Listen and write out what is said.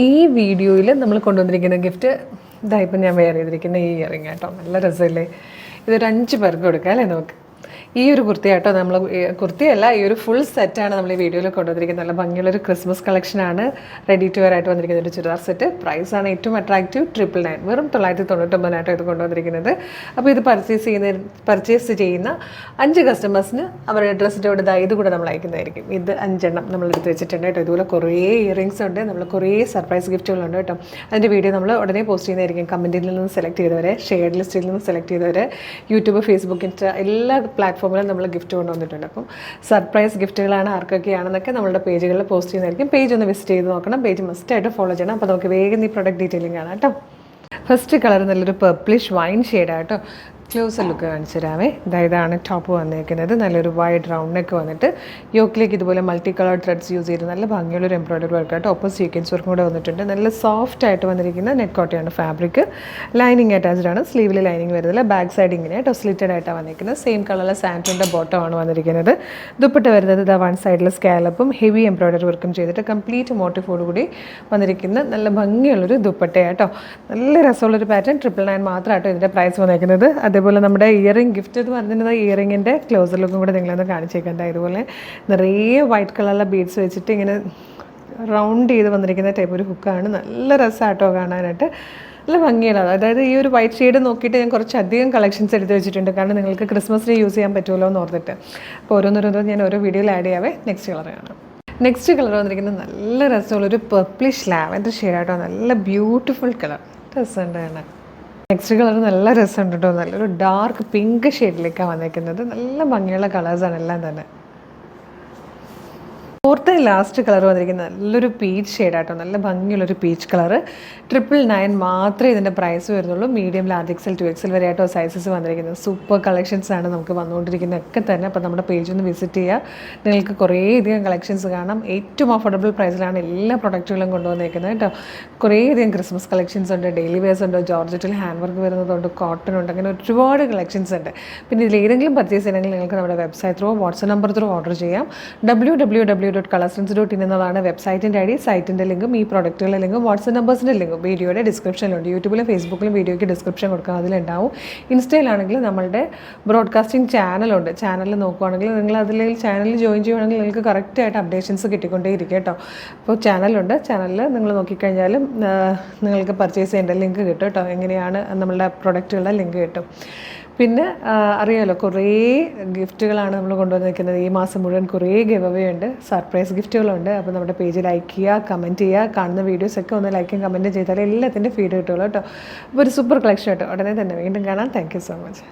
ഈ വീഡിയോയിൽ നമ്മൾ കൊണ്ടുവന്നിരിക്കുന്ന ഗിഫ്റ്റ് ഇതായിപ്പോൾ ഞാൻ വെയർ ചെയ്തിരിക്കുന്ന ഈ ഇയറിങ് കേട്ടോ. നല്ല രസമല്ലേ? ഇതൊരു 5 പേർക്ക് കൊടുക്കാം അല്ലേ നമുക്ക്. ഈ ഒരു കുർത്തി കേട്ടോ, നമ്മൾ കുർത്തിയല്ല, ഈ ഒരു ഫുൾ സെറ്റാണ് നമ്മൾ ഈ വീഡിയോയിൽ കൊണ്ടുവന്നിരിക്കുന്നത്. നല്ല ഭംഗിയുള്ളൊരു ക്രിസ്മസ് കളക്ഷനാണ്. റെഡി ടു വെയർ ആയിട്ട് വന്നിരിക്കുന്ന ഒരു ചുരിദാർ സെറ്റ്. പ്രൈസാണ് ഏറ്റവും അട്രാക്റ്റീവ്, 999, വെറും 999 ഇത് കൊണ്ടുവന്നിരിക്കുന്നത്. അപ്പോൾ ഇത് പർച്ചേസ് ചെയ്യുന്ന 5 കസ്റ്റമേഴ്സിന് അവരുടെ ഡ്രസ്സിൻ്റെ ഇത് കൂടെ നമ്മൾ അയക്കുന്നതായിരിക്കും. ഇത് 5 എണ്ണം നമ്മൾ എടുത്ത് വെച്ചിട്ടുണ്ട് കേട്ടോ. ഇതുപോലെ കുറേ ഇയറിങ്സ് ഉണ്ട്, നമ്മൾ കുറേ സർപ്രൈസ് ഗിഫ്റ്റുകളുണ്ട് കേട്ടോ. അതിൻ്റെ വീഡിയോ നമ്മൾ ഉടനെ പോസ്റ്റ് ചെയ്യുന്നതായിരിക്കും. കമൻറ്റിൽ നിന്ന് സെലക്ട് ചെയ്തവരെ, ഷെയർഡ് ലിസ്റ്റിൽ നിന്ന് സെലക്ട് ചെയ്തവരെ, യൂട്യൂബ്, ഫേസ്ബുക്ക്, ഇൻസ്റ്റ എല്ലാ പ്ലാറ്റ്ഫോമിലും നമ്മൾ ഗിഫ്റ്റ് കൊണ്ടുവന്നിട്ടുണ്ട്. അപ്പം സർപ്രൈസ് ഗിഫ്റ്റുകളാണ് ആർക്കൊക്കെയാണെന്നൊക്കെ നമ്മളുടെ പേജുകളിൽ പോസ്റ്റ് ചെയ്യുന്നതായിരിക്കും. പേജ് ഒന്ന് വിസിറ്റ് ചെയ്ത് നോക്കണം. പേജ് മസ്റ്റായിട്ട് ഫോളോ ചെയ്യണം. അപ്പോൾ നമുക്ക് വേഗം ഈ പ്രൊഡക്റ്റ് ഡീറ്റെയിലിംഗ് ആണ് കേട്ടോ. ഫസ്റ്റ് കളർ നല്ലൊരു പർപ്പിളിഷ് വൈൻ ഷെയ്ഡാട്ടോ. ക്ലോസർ ലുക്ക് കാണിച്ചു തരാമേ. ഇതാണ് ടോപ്പ് വന്നിരിക്കുന്നത്. നല്ലൊരു വൈഡ് റൗണ്ട് നെക്ക് വന്നിട്ട് യോക്കിലേക്ക് ഇതുപോലെ മൾട്ടി കളർ ത്രെഡ്സ് യൂസ് ചെയ്ത് നല്ല ഭംഗിയുള്ളൊരു എംബ്രോയിഡറി വർക്കായിട്ട് ഒപ്പം സീക്വൻസ് വർക്കും കൂടെ വന്നിട്ടുണ്ട്. നല്ല സോഫ്റ്റ് ആയിട്ട് വന്നിരിക്കുന്ന നെറ്റ് കോട്ടയാണ് ഫാബ്രിക്. ലൈനിങ് അറ്റാച്ച്ഡ് ആണ്. സ്ലീവിൽ ലൈനിങ് വരുന്നില്ല. ബാക്ക് സൈഡ് ഇങ്ങനെ കേട്ടോ സ്ലിറ്റഡ് ആയിട്ടാണ് വന്നിരിക്കുന്നത്. സെയിം കളറിലെ സാൻഡ്രിൻ്റെ ബോട്ടമാണ് വന്നിരിക്കുന്നത്. ദുപ്പട്ട വരുന്നത് വൺ സൈഡിൽ സ്കാലപ്പും ഹെവി എംബ്രോയിഡറി വർക്കും ചെയ്തിട്ട് കംപ്ലീറ്റ് മോട്ടീവോട് കൂടി വന്നിരിക്കുന്ന നല്ല ഭംഗിയുള്ളൊരു ദുപ്പട്ടയാട്ടോ. നല്ല രസമുള്ളൊരു പാറ്റേൺ. 999 മാത്രമായിട്ടോ ഇതിൻ്റെ പ്രൈസ് വന്നിരിക്കുന്നത്. അതേപോലെ നമ്മുടെ ഇയറിംഗ് ഗിഫ്റ്റ് എന്ന് പറഞ്ഞിരുന്നത് ഇയറിങ്ങിൻ്റെ ക്ലോസർ ലുക്കും കൂടെ നിങ്ങളൊന്ന് കാണിച്ചേക്കണ്ട. ഇതുപോലെ നിറയെ വൈറ്റ് കളറിലെ ബീഡ്സ് വെച്ചിട്ട് ഇങ്ങനെ റൗണ്ട് ചെയ്ത് വന്നിരിക്കുന്ന ടൈപ്പ് ഒരു ഹുക്കാണ്. നല്ല രസമാട്ടോ കാണാനായിട്ട്. നല്ല ഭംഗിയാണ്. അതായത് ഈ ഒരു വൈറ്റ് ഷെയ്ഡ് നോക്കിയിട്ട് ഞാൻ കുറച്ചധികം കളക്ഷൻസ് എടുത്ത് വെച്ചിട്ടുണ്ട്. കാരണം നിങ്ങൾക്ക് ക്രിസ്മസിന് യൂസ് ചെയ്യാൻ പറ്റുമല്ലോ എന്ന് ഓർത്തിട്ട്. അപ്പോൾ ഓരോന്നോരോന്നും ഞാൻ ഓരോ വീഡിയോയിൽ ആഡ് ചെയ്യാവേ. നെക്സ്റ്റ് കളർ കാണാം. നെക്സ്റ്റ് കളർ വന്നിരിക്കുന്നത് നല്ല രസമുള്ളൊരു പർപ്പിളിഷ് ലാവൻഡർ ഷെയ്ഡാട്ടോ. നല്ല ബ്യൂട്ടിഫുൾ കളർ. രസമുണ്ട് കാണാൻ. നെക്സ്റ്റ് കളർ നല്ല രസമുണ്ട് കേട്ടോ. നല്ലൊരു ഡാർക്ക് പിങ്ക് ഷെയ്ഡിലേക്കാണ് വന്നിരിക്കുന്നത്. നല്ല ഭംഗിയുള്ള കളേഴ്സാണ് എല്ലാം തന്നെ. ഫോർത്ത് ലാസ്റ്റ് കളർ വന്നിരിക്കുന്നത് നല്ലൊരു പീച്ച് ഷെയ്ഡാട്ടോ. നല്ല ഭംഗിയുള്ളൊരു പീച്ച് കളറ്. 999 മാത്രമേ ഇതിൻ്റെ പ്രൈസ് വരുന്നുള്ളൂ. മീഡിയം, ലാർജ് എക്സൽ, 2XL വരെ ആയിട്ടോ സൈസസ് വന്നിരിക്കുന്നത്. സൂപ്പർ കളക്ഷൻസ് ആണ് നമുക്ക് വന്നുകൊണ്ടിരിക്കുന്നതൊക്കെ തന്നെ. അപ്പോൾ നമ്മുടെ പേജ് ഒന്ന് വിസിറ്റ് ചെയ്യുക. നിങ്ങൾക്ക് കുറേയധികം കളക്ഷൻസ് കാണാം. ഏറ്റവും അഫോർഡബിൾ പ്രൈസിലാണ് എല്ലാ പ്രൊഡക്റ്റുകളും കൊണ്ടുവന്നിരിക്കുന്നത് കേട്ടോ. കുറേയധികം ക്രിസ്മസ് കളക്ഷൻസ് ഉണ്ട്, ഡെയിലി വെയർസ് ഉണ്ട്, ജോർജറ്റിൽ ഹാൻഡ് വർക്ക് വരുന്നതുണ്ട്, കോട്ടൺ ഉണ്ട്, അങ്ങനെ ഒരുപാട് കളക്ഷൻസ് ഉണ്ട്. പിന്നെ ഇതിലേതെങ്കിലും പർച്ചേസ് ചെയ്യണമെങ്കിൽ നിങ്ങൾക്ക് നമ്മുടെ website through, WhatsApp number through order ചെയ്യാം. www.colorsense.in എന്നതാണ് വെബ്സൈറ്റിൻ്റെ ഐഡി. സൈറ്റിൻ്റെ ലിങ്കും ഈ പ്രൊഡക്റ്റുകളുടെ ലിങ്കും വാട്സ്ആപ്പ് നമ്പേഴ്സിൻ്റെ ലിങ്കും വീഡിയോയുടെ ഡിസ്ക്രിപ്ഷനിലുണ്ട്. യൂട്യൂബിലും ഫേസ്ബുക്കിലും വീഡിയോയ്ക്ക് ഡിസ്ക്രിപ്ഷൻ കൊടുക്കുക, അതിലുണ്ടാവും. ഇൻസ്റ്റയിലാണെങ്കിൽ നമ്മളുടെ ബ്രോഡ്കാസ്റ്റിംഗ് ചാനലുണ്ട്. ചാനലിൽ നോക്കുവാണെങ്കിൽ നിങ്ങൾ ചാനലിൽ ജോയിൻ ചെയ്യുവാണെങ്കിൽ നിങ്ങൾക്ക് കറക്റ്റായിട്ട് അപ്ഡേഷൻസ് കിട്ടിക്കൊണ്ടേയിരിക്കും കേട്ടോ. അപ്പോൾ ചാനലുണ്ട്. ചാനലിൽ നിങ്ങൾ നോക്കിക്കഴിഞ്ഞാലും നിങ്ങൾക്ക് പർച്ചേസ് ചെയ്യേണ്ട ലിങ്ക് കിട്ടും കേട്ടോ. എങ്ങനെയാണ് നമ്മളുടെ പ്രൊഡക്റ്റുകളുടെ ലിങ്ക് കിട്ടും. പിന്നെ അറിയാമല്ലോ, കുറേ ഗിഫ്റ്റുകളാണ് നമ്മൾ കൊണ്ടുവന്നിരിക്കുന്നത്. ഈ മാസം മുഴുവൻ കുറേ ഗിവ് അവേ ഉണ്ട്, സർപ്രൈസ് ഗിഫ്റ്റുകളുണ്ട്. അപ്പോൾ നമ്മുടെ പേജ് ലൈക്ക് ചെയ്യുക, കമൻറ്റ് ചെയ്യുക. കാണുന്ന വീഡിയോസൊക്കെ ഒന്ന് ലൈക്കും കമൻറ്റും ചെയ്താൽ എല്ലാത്തിൻ്റെ ഫീഡ് കിട്ടുള്ളൂ കേട്ടോ. അപ്പോൾ ഒരു സൂപ്പർ കളക്ഷൻ കേട്ടോ. ഉടനെ തന്നെ വീണ്ടും കാണാം. Thank you so much.